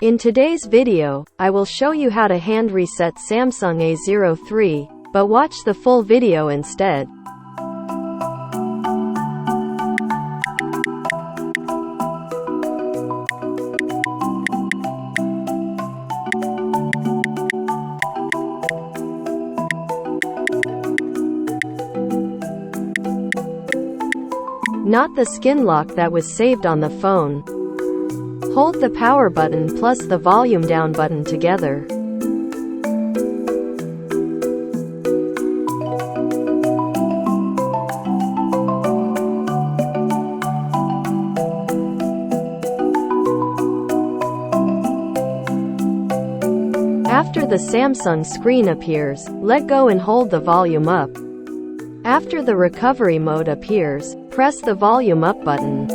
In today's video, I will show you how to hand reset Samsung A03, but watch the full video instead. Not the skin lock that was saved on the phone. Hold the power button plus the volume down button together. After the Samsung screen appears, let go and hold the volume up. After the recovery mode appears, press the volume up button.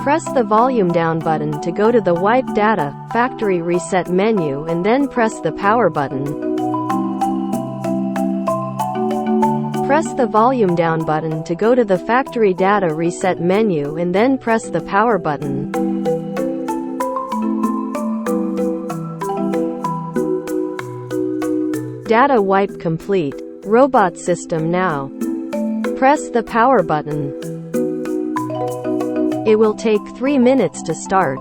Press the volume down button to go to the Wipe Data, Factory Reset menu and then press the power button. Press the volume down button to go to the Factory Data Reset menu and then press the power button. Data wipe complete. Robot system now. Press the power button. It will take 3 minutes to start.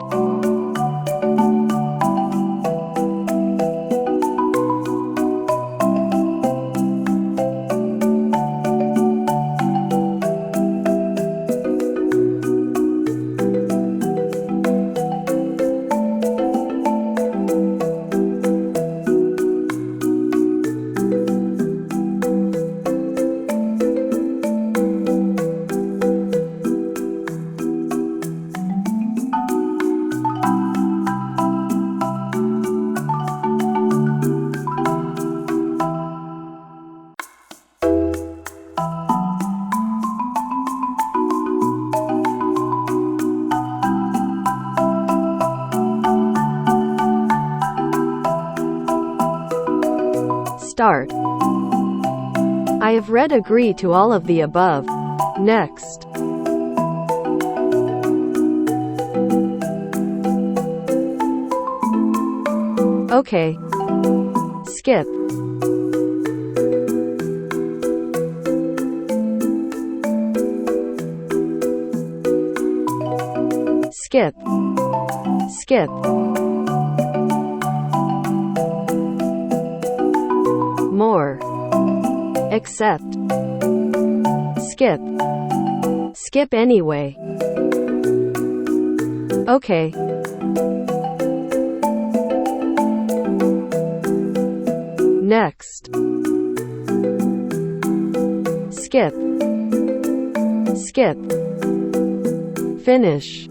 Start. I have read agree to all of the above. Next. Okay. Skip. Skip. Skip. More. Accept. Skip. Skip anyway. Okay. Next. Skip. Skip. Finish.